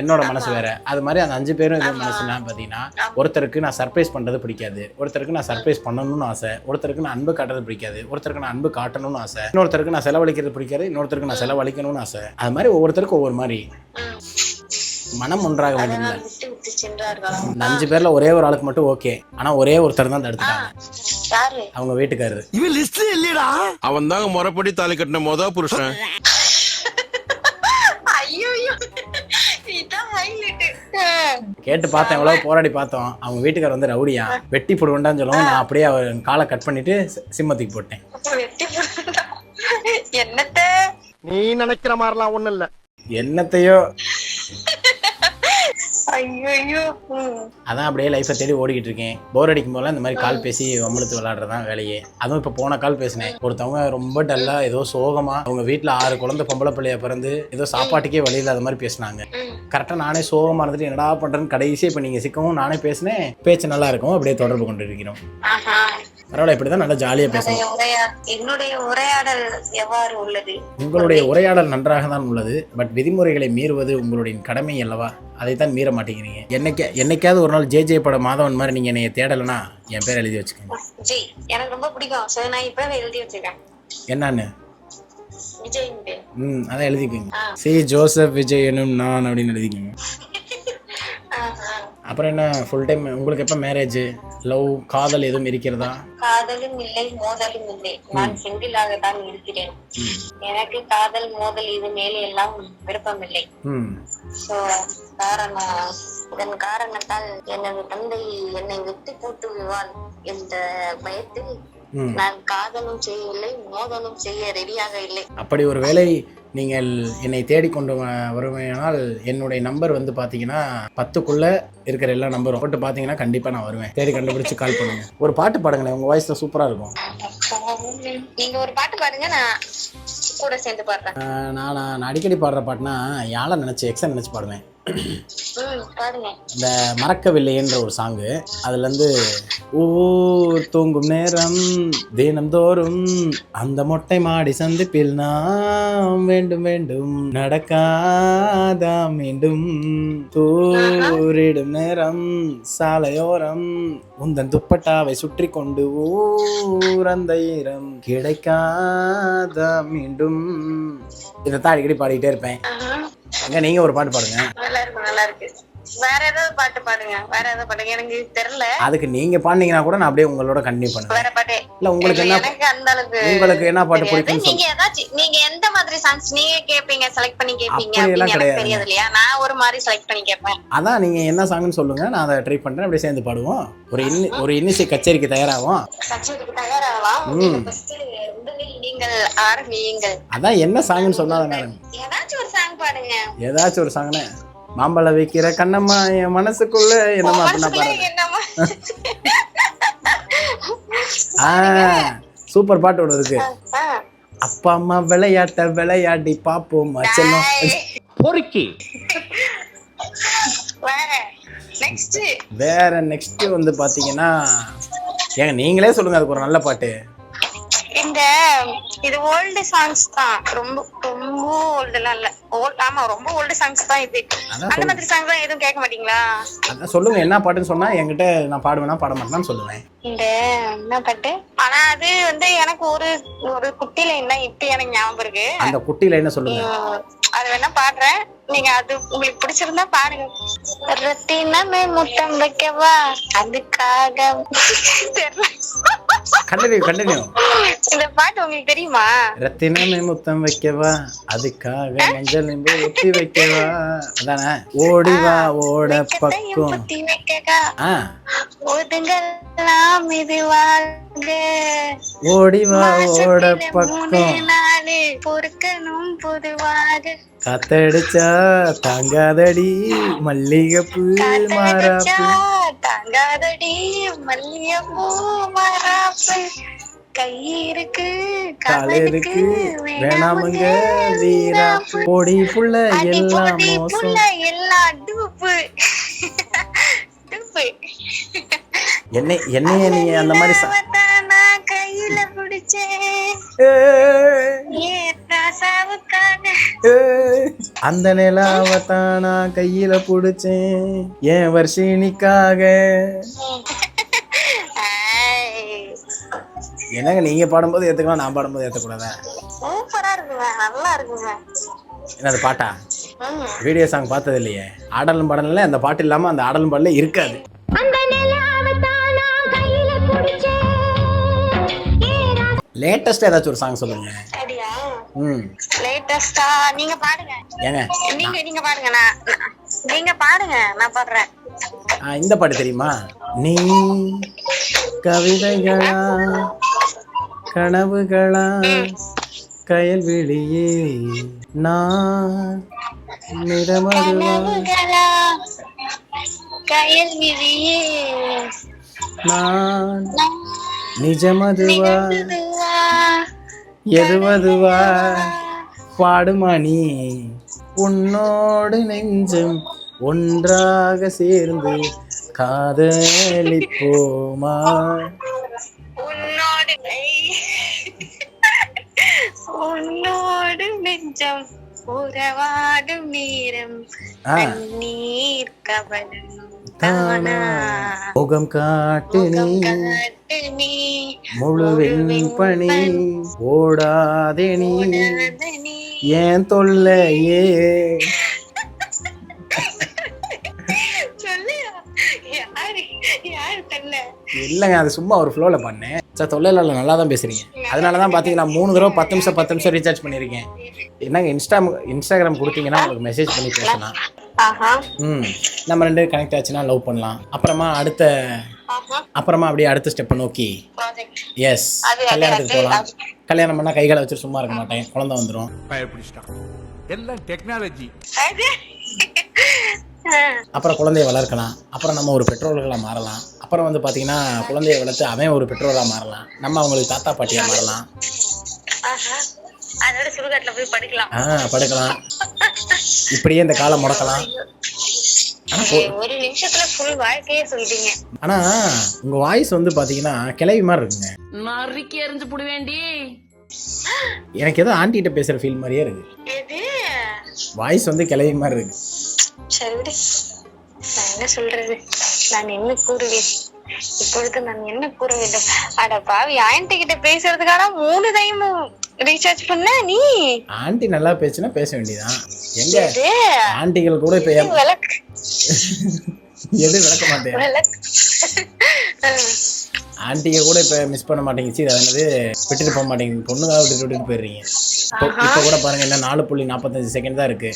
என்னோட மனசு வேற. அது மாதிரி அந்த 5 பேரும் இது மனசுனா பார்த்தீங்கன்னா ஒருத்தருக்கு நான் சர்ப்ரைஸ் பண்ணுறது பிடிக்காது, ஒருத்தருக்கு நான் சர்ப்ரைஸ் பண்ணணும்னு ஆசை, ஒருத்தருக்கு நான் அன்பு காட்டுறது பிடிக்காது, ஒருத்தருக்கு நான் அன்பு காட்டணும்னு ஆசை, இன்னொருத்தருக்கு நான் செலவழிக்கிறது பிடிக்காது, இன்னொருத்தருக்கு நான் செலவழிக்கணும்னு ஆசை. அது மாதிரி ஒவ்வொருத்தருக்கும் ஒவ்வொரு மாதிரி. மனம் ஒன்றாக முடியல. இந்த 5 பேர்ல ஒரே ஒரு ஆளுக்கு மட்டும் ஓகே, ஆனா ஒரே ஒருத்தர் தான் தடுத்துட்டாங்க. அவங்க வீட்டுக்காரரு. இவன் லிஸ்ட்ல இல்லடா. அவன் தாங்க முறைப்படி தாலி கட்டின மொத புருஷன். கேட்டு பார்த்தேன், எவ்வளவு போராடி பார்த்தோம். அவங்க வீட்டுக்காரர் வந்து ரவுடியா, வெட்டி போடுவேன்டான்னு சொல்லுவோம். நான் அப்படியே அவர் காலை கட் பண்ணிட்டு சிம்மத்துக்கு போட்டேன். என்னத்த நீ நினைக்கிற மாதிரிலாம் ஒண்ணும் இல்ல. என்னத்தையோ. ஐயோ. அதான் அப்படியே லைஃப்பை தேடி ஓடிக்கிட்டு இருக்கேன். போர் அடிக்கும் போல இந்த மாதிரி கால் பேசி வம்பளுத்து விளையாடுறதான் வேலையே. அதுவும் இப்போ போன கால் பேசினேன். ஒருத்தவங்க ரொம்ப டல்லா ஏதோ சோகமா அவங்க வீட்டில் 6 குழந்தை பொம்பளை பிள்ளைய பிறந்து ஏதோ சாப்பாட்டுக்கே வழி இல்லாத மாதிரி பேசினாங்க. கரெக்டாக நானே சோகமா இருந்துட்டு என்னடா பண்றேன்னு கடைசியாக இப்போ நீங்கள் சிக்கவும் நானே பேசினேன். பேச்சு நல்லா இருக்கும், அப்படியே தொடர்பு கொண்டு இருக்கிறோம். பரவாயில்ல, இப்படிதான் நல்லா ஜாலியா பேசணும். என்னுடைய உரையாடல் எவ்வாறு உள்ளது? உங்களுடைய உரையாடல் நன்றாக தான் உள்ளது. பட் விதிமுறைகளை மீறுவது உங்களுடைய கடமை அல்லவா? அதைத்தான் மீற மாட்டேங்கிறீங்க. என்னைக்காவது ஒரு நாள் ஜே பட மாதவன் மாதிரி நீங்க என்னைய தேடலைன்னா என் பேர் எழுதி வச்சுக்கோங்க. ஜி எனக்கு ரொம்ப பிடிக்கும். சோ நான் இப்ப எழுதி வச்சிருக்கேன். என்னன்னு? விஜய். அதான் எழுதிக்கோங்க. சி ஜோசப் விஜய் எனும் நான் அப்படின்னு எழுதிக்கோங்க. அப்புறம் என்ன, ஃபுல் டைம் உங்களுக்கு எப்போ மேரேஜ், லவ், காதல் எதுவும் இருக்கிறதா? காதலும் இல்லை, மோதலும் இல்லை. நான் சிங்கிளாக தான் இருக்கிறேன். எனக்கு காதல், மோதல் இது மேலே எல்லாம் விருப்பம் இல்லை. சோ இதன் காரணத்தால் எனது தந்தை என்னை வெட்டி போட்டு விடுவான் என்ற பயத்தில் நான் காதலும் செய்யவில்லை, மோதலும் செய்ய ரெடியாக இல்லை. அப்படி ஒரு வேளை நீங்கள் என்னை தேடிக்கொண்டு வருவேனால் என்னுடைய நம்பர் வந்து பார்த்தீங்கன்னா 10க்குள்ள இருக்கிற எல்லா நம்பரும் போட்டு பார்த்தீங்கன்னா கண்டிப்பாக நான் வருவேன். தேடி கண்டுபிடிச்சு கால் பண்ணுங்க. ஒரு பாட்டு பாடுங்களேன், உங்கள் வாய்ஸ் தான் சூப்பராக இருக்கும். நீங்க ஒரு பாட்டு பாடுங்க, நான் கூட சேர்ந்து பாடுறேன். நான் அடிக்கடி பாடுற பாட்டுனா யாழை நினச்சி எக்ஸை நினச்சி பாடுவேன். இந்த மறக்கவில்லைன்ற ஒரு சாங்கு, அதுலேருந்து ஊர் தூங்கும் நேரம் தினம்தோறும் அந்த மொட்டை மாடி சந்திப்பில் நாம் வேண்டும் வேண்டும் நடக்காதா மீண்டும் தூரிடும் நேரம் சாலையோரம் உந்தன் துப்பட்டாவை சுற்றி கொண்டு ஊர் அந்த ஈரம் கிடைக்காதா மீண்டும். இதைத்தான் அடிக்கடி பாடிக்கிட்டே இருப்பேன். நீங்க ஒரு பாட்டு பாடுங்க. நல்லா இருக்கு. வேற ஏதாவது பாட்டு பாடுங்க. வேற ஏதாவது பாடுங்க, எனக்கு தெரியல. அதுக்கு நீங்க பாடுனீங்கன்னா கூட நான் அப்படியே உங்களோட கண்டினியூ பண்ணுவேன். வேற பாட்டு இல்ல உங்களுக்கு என்ன, எனக்கு அந்த அளவுக்கு உங்களுக்கு என்ன பாட்டு பிடிக்கும்? நீங்க ஏதாச்சும் நீங்க எந்த மாதிரி சாங்ஸ் நீங்க கேப்பீங்க, செலக்ட் பண்ணி கேப்பீங்க அப்படின்னு எனக்கு தெரியாது இல்லையா? நான் ஒரு மாதிரி செலக்ட் பண்ணி கேட்பேன். அதான் நீங்க என்ன சாங்னு சொல்லுங்க, நான் அதை ட்ரை பண்றேன். அப்படியே சேர்ந்து பாடுவோம். ஒரு இன்னிசை கச்சேரிக்கு தயாராகும். கச்சேரிக்கு தயாராகலாம். ஃபர்ஸ்ட் முதலில் நீங்கள் ஆரம்பியுங்கள். அதான் என்ன சாங்னு சொன்னாதானே. ஏதாச்சும் ஒரு சாங் பாடுங்க. ஏதாச்சும் ஒரு சாங்னே. மாம்பழ வைக்கிற கண்ணம்மா என் மனசுக்குள்ள என்னமா அப்படின்னா பாருங்க. சூப்பர் பாட்டு ஒன்று இருக்கு. அப்பா அம்மா விளையாடி பாப்போம் செல்லம் பொறுக்கி. வேற நெக்ஸ்ட் வந்து பாத்தீங்கன்னா ஏங்க நீங்களே சொல்லுங்க, அதுக்கு ஒரு நல்ல பாட்டு. இது ஓல்டு சாங்ஸ் தான், ரொம்ப ரொம்ப ஓல்டுலாம் இல்ல. ஆமா, ரொம்ப ஓல்டு சாங்ஸ் தான் இது. அந்த மாதிரி சாங்ஸ் தான் எதுவும் கேட்க மாட்டீங்களா? அதான் சொல்லுங்க, என்ன பாட்டுன்னு சொன்னா என்கிட்ட நான் பாடுவேனா பாட மாட்டேன்னு சொல்லுவேன். இந்த என்ன பாட்டு? ஆனா அது வந்து எனக்கு ஒரு குட்டி லைன் தான் இப்ப எனக்கு ஞாபகம் இருக்கு. அந்த குட்டி லைன் சொல்லுங்க. அது வேணா பாடுறேன், நீங்க அது உங்களுக்கு பிடிச்சிருந்தா பாருங்க. ரத்தினமே முத்தம் வைக்கவா அதுக்காக தெரியல. கண்டினியூ. இந்த பாட்டு உங்களுக்கு தெரியுமா? ரத்தினமே முத்தம் வைக்கவா, அதுக்காக மஞ்சள் நிம்பு ஊத்தி வைக்கவா, அதானே? ஓடிவா ஓட பக்கம். புத்தி வைக்கக்கா ஆ, ஒதுங்கலாம் மெதுவாக ஓடிவா ஓட மாசத்தில 3 பக்கம். நாளு பொறுக்கணும் பொதுவாக காத்தடிச்சா தாங்காதடி மல்லிகைப்பூ காத்தடிச்சா மாறாப்பு. தாங்காதடி மல்லிகைப்பூ மராப்பு கை இருக்கு கால இருக்கு வேணாமுங்க வேணாமுங்க வீராப்பு. பொடி புள்ள அடி எல்லாம் பொடி மோசம். புள்ள எல்லாம் டூப்பு டூப்பு என்னைய நீ அந்த மாதிரி நான் கையில பிடிச்சேன் ஏத்தாசாவுக்காக அந்த நிலாவத்தான் நான் கையில புடிச்சேன் என் வர்ஷினிக்காக. என்னங்க நீங்க பாடும்போது ஏத்துக்கலாம், நான் பாடும்போது ஏத்தக்கூடாதா? சூப்பரா இருக்குங்க, நல்லா இருக்குங்க. என்னது பாட்டா? வீடியோ சாங் பார்த்தது இல்லையே. ஆடலும் பாடல அந்த பாட்டு இல்லாம அந்த ஆடலும் பாடல இருக்காது. லேட்டஸ்டா ஏதாச்சும் ஒரு சாங் சொல்லுங்க. சரியா? லேட்டஸ்டா நீங்க பாடுங்க. ஏங்க நீங்க பாடுங்க. நீங்க பாடுங்க, நான் பாடுறேன். இந்த பாட்டு தெரியுமா? நீ கவிதைகளா கனவுகளா கயல்விழியே நான் கனவுகளா கயல்விழியே நான் நிஜமதுவா எதுவதுவா பாடுமா நீ உன்னோடு நெஞ்சம் ஒன்றாக சேர்ந்து காதலிப்போமா. உன்னோடு நெஞ்சம் உறவாடும் நேரம் நீர் கவலம் தானா முகம் காட்டு நீ முழுவின் பணி ஓடாதே நீ ஏன் தொல்லையே. இல்லைங்க அது சும்மா ஒரு ஃப்ளோவில் பண்ணேன். சார் தொல்லையில நல்லா தான் பேசுறீங்க. அதனால தான் பார்த்தீங்கன்னா 3 தடவை 10 நிமிஷம் ரீசார்ஜ் பண்ணியிருக்கேன். என்னங்க இன்ஸ்டாகிராம் கொடுத்தீங்கன்னா உங்களுக்கு மெசேஜ் பண்ணி பேசலாம். நம்ம 2 கனெக்ட் ஆச்சுன்னா லவ் பண்ணலாம். அப்புறமா அப்படியே அடுத்த ஸ்டெப்பை நோக்கி எஸ் கல்யாணத்துக்கு போகலாம். கல்யாணம் பண்ணால் கைகளை வச்சு சும்மா இருக்க மாட்டேன், குழந்தை வந்துடும். எல்லாம் டெக்னாலஜி. அப்புறம் குழந்தைய வளர்க்கலாம். அப்புறம் நம்ம ஒரு பெற்றோர்களாக மாறலாம். அப்புறம் வந்து பார்த்தீங்கன்னா குழந்தைய வளர்த்து அவன் ஒரு பெற்றோராக மாறலாம். நம்ம அவங்களுக்கு தாத்தா பாட்டியாக மாறலாம். அதோட சுடுகாட்டுல போய் படுக்கலாம். படுக்கலாம். இப்படியே இந்த காலம் முடக்கலாம். ஒரு நிமிஷத்துல ஃபுல் வாழ்க்கையே சொல்லிட்டீங்க. ஆனா உங்க வாய்ஸ் வந்து பாத்தீங்கன்னா கிளவி மாதிரி இருக்குங்க. நறுக்கி எறிஞ்சு புடுவேண்டி. எனக்கு ஏதோ ஆண்டிகிட்ட பேசுற ஃபீல் மாதிரியே இருக்கு. வாய்ஸ் வந்து கிளவி மாதிரி இருக்கு. சரி விடு, நான் என்ன சொல்றது, நான் என்ன கூறுவேன் இப்பொழுது, நான் என்ன கூற வேண்டும். அட பாவி, ஆண்டி கிட்ட பேசுறதுக்கான 3 டைம் ரீசார்ஜ் பண்ண நீ. ஆண்டி நல்லா பேசுனா பேச வேண்டியதான். எங்க ஆண்டிகள் கூட இப்ப எது விளக்க மாட்டேன். ஆண்டிக கூட இப்ப மிஸ் பண்ண மாட்டேங்குச்சு. அதாவது விட்டுட்டு போக மாட்டேங்குது. பொண்ணுக்காக விட்டுட்டு போயிடுறீங்க. இப்ப கூட பாருங்க, என்ன 4.45 செகண்ட் தான் இருக்கு.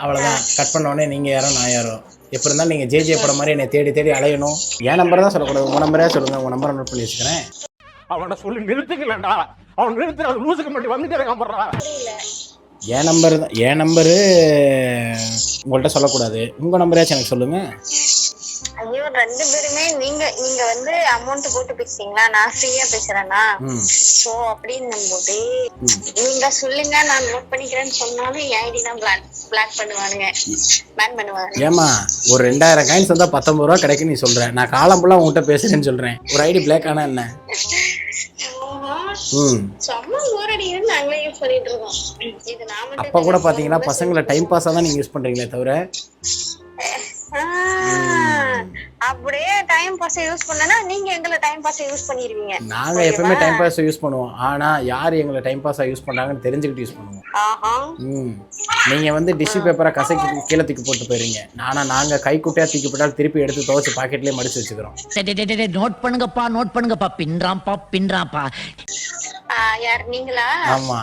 அவ்வளவுதான். கட் பண்ண உடனே நீங்க யாரோ நான் யாரோ. எப்ப இருந்தாலும் நீங்க ஜே படம் மாதிரி என்னை தேடி அலையணும். என் நம்பர் தான் சொல்லக்கூடாது, உங்க நம்பரே சொல்லுங்க. உங்க நம்பரை நோட் பண்ணி வச்சுக்கிறேன். அவனை சொல்லி நிறுத்துக்கலடா. அவன் நிறுத்துற லூசுக்கு மட்டும் வந்துட்டே இருக்கான். என் நம்பரு உங்கள்கிட்ட சொல்லக்கூடாது. உங்க நம்பராச்சும் எனக்கு சொல்லுங்க. ஐயோ, 2 பேருமே நீங்க வந்து அமௌண்ட் போட்டு பேசுறீங்களா, நான் ஃப்ரீயா பேசுறேன்னா? சோ அப்படின்னும் போது நீங்க சொல்லுங்க, நான் நோட் பண்ணிக்கிறேன்னு சொன்னாலும் என் ஐடி தான் பிளாக் பண்ணுவானுங்க, பேன் பண்ணுவாங்க. ஏமா ஒரு 2000 காயின்ஸ் வந்தா 19 ரூபா கிடைக்கும் நீ சொல்ற. நான் காலம் ஃபுல்லா உங்ககிட்ட பேசுறேன்னு சொல்றேன். ஒரு ஐடி பிளாக் ஆனா என்ன? அப்ப கூட பாத்தீங்கன்னா பசங்களை டைம் பாஸா தான் நீங்க யூஸ் பண்றீங்களே தவிர. அப்படியே டைம் பாஸ் யூஸ் பண்ணனா நீங்க எங்களை டைம் பாஸ் யூஸ் பண்ணிடுவீங்க. நாங்க எப்பவுமே டைம் பாஸ் யூஸ் பண்ணுவோம். ஆனா யார் எங்களை டைம் பாஸா யூஸ் பண்றாங்கன்னு தெரிஞ்சுக்கிட்டு யூஸ் பண்ணுவோம். ஆஹா. நீங்க வந்து டிஷ்யூ பேப்பரை கசக்கி கீழே தூக்கி போட்டு போயிருங்க. ஆனா நாங்க கைக்குட்டையா தூக்கி போட்டால் திருப்பி எடுத்து துவைச்சு பாக்கெட்லயே மடிச்சு வச்சுக்கிறோம். நோட் பண்ணுங்கப்பா பின்றாம்பா. யார் நீங்களா? ஆமா.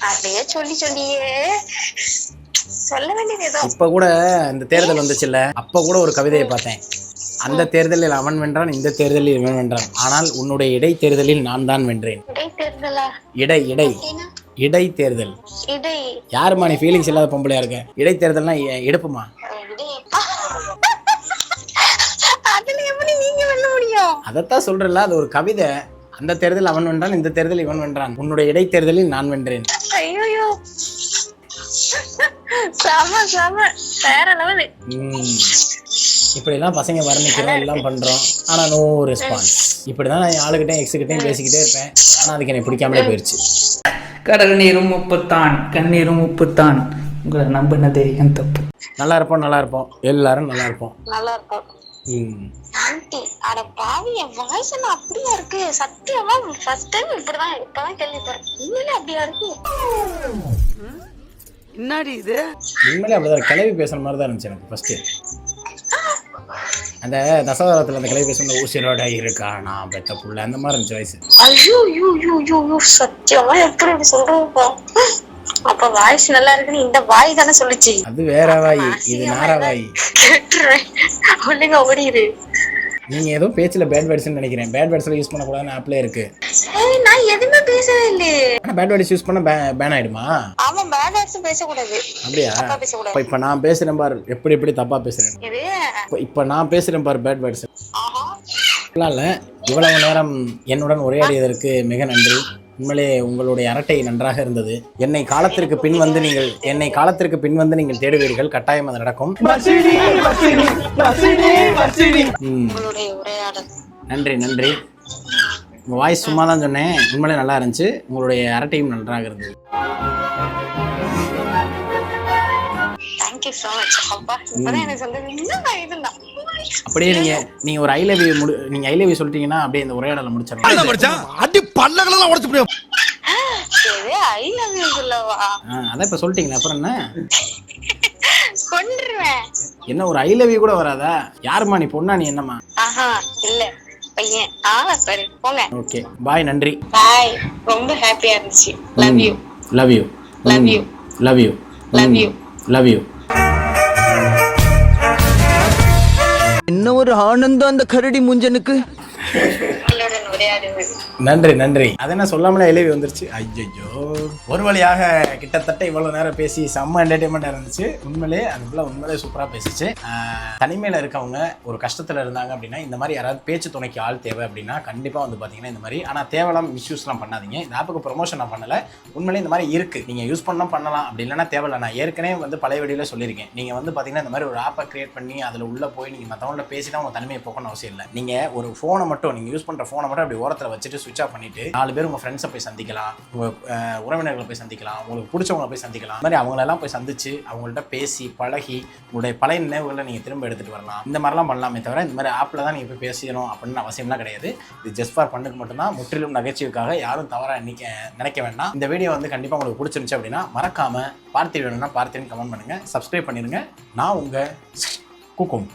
அப்படியே சொல்லியே சொல்ல வேண்டியது ஏதோ. இப்ப கூட இந்த தேர்தல் வந்துச்சுல்ல, அப்ப கூட ஒரு கவிதையை பார்த்தேன். அந்த தேர்தலில் அவன் வென்றான், இந்த தேர்தலில் இவன் வென்றான், ஆனால் உன்னுடைய இடைத்தேர்தலில் நான் தான் வென்றேன். இடைத்தேர்தல். யாருமா நீ ஃபீலிங்ஸ் இல்லாத பொம்பளையா இருக்க? இடைத்தேர்தல்னா எடுப்புமா? அதத்தான் சொல்றல, அது ஒரு கவிதை. அந்த தேர்தல் அவன் வென்றான், இந்த தேர்தல் இவன் வென்றான், உன்னுடைய இடைத்தேர்தலில் நான் வென்றேன். ஐயோ சம வேற லெவல். இப்படி எல்லாம் பசங்க வர்ணிக்கிறோம், எல்லாம் பண்றோம், ஆனா நோ ரெஸ்பான்ஸ். இப்படிதான் நான் ஆளுகிட்டையும் எக்ஸுகிட்டையும் பேசிக்கிட்டே இருப்பேன், ஆனா அதுக்கு எனக்கு பிடிக்காமலே போயிடுச்சு. கடல் நீரும் உப்புத்தான், கண்ணீரும் உப்புத்தான், உங்களை நம்பினதே என் தப்பு. நல்லா இருப்போம் எல்லாரும் நல்லா இருப்போம். ஆண்டி அட பாவி, என் வாய்ஸ் எல்லாம் அப்படியா இருக்கு? சத்தியமா ஃபர்ஸ்ட் டைம் இப்பதான் கேள்விப்படுறேன். உண்மையிலே அப்படியா இருக்கு? என்னடி இது? உண்மையிலே அப்படிதான் கிளவி பேசுற மாதிரி தான் இருந்துச்சு எனக்கு ஃபர்ஸ்ட். அந்த தசவதாரத்துல அந்த கிளவி பேசுற ஊசிரோட இருக்கா நான் பெத்த புள்ள அந்த மாதிரி இருந்துச்சு வாய்ஸ். ஐயோ சத்தியமா எப்படி சொல்றப்பா? அப்ப வாய்ஸ் நல்லா இருக்குன்னு இந்த வாய் தானே சொல்லுச்சு. அது வேற வாய், இது நார வாய். ஒழுங்கா ஓடிடு. நீங்க ஏதோ பேச்சுல பேட் வேர்ட்ஸ் நினைக்கிறேன். பேட் வேர்ட்ஸ்ல யூஸ் பண்ண கூடாதுன்னு ஆப்ல இருக்கு. நான் எதுவுமே பேசவே இல்லையே. ஆனா பேட் வேர்ட்ஸ் யூஸ் பண்ணா பேன் ஆயிடுமா? ஆமா, பேட் வேர்ட்ஸ் பேச கூடாது. அப்படியே? இப்ப நான் பேசுறேன் பாரு, எப்படி தப்பா பேசுறேன். இப்ப நான் பேசுறேன் பாரு பேட் வேர்ட்ஸ். இல்ல, இவ்வளவு நேரம் என்னுடன் உரையாடியதற்கு மிக நன்றி. உண்மையிலே உங்களுடைய அரட்டை நன்றாக இருந்தது. என்னை காலத்திற்கு பின் வந்து நீங்கள் தேடுவீர்கள், கட்டாயம் அது நடக்கும். நன்றி. உங்க வாய்ஸ் சும்மா தான் சொன்னேன், உண்மையிலே நல்லா இருந்துச்சு. உங்களுடைய அரட்டையும் நன்றாக இருந்தது. அப்படியே நீங்க ஒரு ஐ லவ் யூ சொல்லிட்டீங்கன்னா அப்படியே இந்த உரையாடலை முடிச்சிடலாம். அடி பல்லகளெல்லாம் உடைச்சு போடு. ஐ லவ் யூ சொல்லவா? அதான் இப்ப சொல்லிட்டீங்களா, அப்புறம் என்ன? கொன்றுவேன். என்ன ஒரு ஐ லவ் யூ கூட வராதா? யாருமா நீ, பொண்ணா நீ? என்னமா? இல்ல பையன். சரி போங்க. ஓகே, பாய். நன்றி. பாய். ரொம்ப ஹாப்பியா இருந்துச்சு. Love you. Love you. Love you. Love you. Love you. Love you. என்ன ஒரு ஆனந்தம் அந்த கரடி முஞ்சனுக்கு. நன்றி. அது என்ன சொல்லாமலே இலவி வந்துருச்சு. ஐயோ, ஒரு வழியாக கிட்டத்தட்ட இவ்வளவு நேரம் பேசி செம்ம என்டர்டைன்மெண்டா இருந்துச்சு. உண்மையிலே அதுக்குள்ள உண்மையிலே சூப்பரா பேசிச்சு. தனிமையில இருக்கவங்க ஒரு கஷ்டத்துல இருந்தாங்க அப்படின்னா, இந்த மாதிரி யாராவது பேச்சு துணைக்கு ஆள் தேவை அப்படின்னா கண்டிப்பா வந்து பாத்தீங்கன்னா இந்த மாதிரி. ஆனா தேவையில்லாம மிஸ்யூஸ்லாம் பண்ணாதீங்க. இந்த ஆப்புக்கு ப்ரொமோஷன் நான் பண்ணல, உண்மையிலே இந்த மாதிரி இருக்கு, நீங்க யூஸ் பண்ணலாம். அப்படி இல்லைன்னா தேவையில்ல. நான் ஏற்கனவே வந்து பழைய வீடியோல சொல்லியிருக்கேன். நீங்க வந்து பாத்தீங்கன்னா இந்த மாதிரி ஒரு ஆப்பை கிரியேட் பண்ணி அதுல உள்ள போய் நீங்க மத்தவங்கள பேசினா உங்க தனிமையை போக்கணும் அவசியம் இல்லை. நீங்க ஒரு போனை மட்டும், நீங்க யூஸ் பண்ற போனை மட்டும் அப்படி ஓரத்துல வச்சுட்டு சுவிட்ச் ஆஃப் பண்ணிட்டு 4 பேர் உங்க ஃப்ரெண்ட்ஸை போய் சந்திக்கலாம், உங்க உறவினர்களை போய் சந்திக்கலாம், உங்களுக்கு பிடிச்சவங்களை போய் சந்திக்கலாம். இந்த மாதிரி அவங்களெல்லாம் போய் சந்திச்சு அவங்கள்ட்ட பேசி பழகி உங்களுடைய பழைய நினைவுகளை நீங்க திரும்ப எடுத்துட்டு வரலாம். இந்த மாதிரிலாம் பண்ணலாமே தவிர இந்த மாதிரி ஆப்ல தான் நீங்க போய் பேசணும் அப்படின்னு அவசியம்லாம் கிடையாது. இது ஜஸ்ட் ஃபார் பண்ணுக்கு மட்டும்தான், முற்றிலும் நகைச்சுவைக்காக. யாரும் தவறா நினைக்க வேண்டாம். இந்த வீடியோ வந்து கண்டிப்பா உங்களுக்கு பிடிச்சிருந்துச்சு அப்படின்னா மறக்காம பார்த்தி வேணும்னா பார்த்தின்னு கமெண்ட் பண்ணுங்க, சப்ஸ்கிரைப் பண்ணிருங்க. நான் உங்க குக்கும்.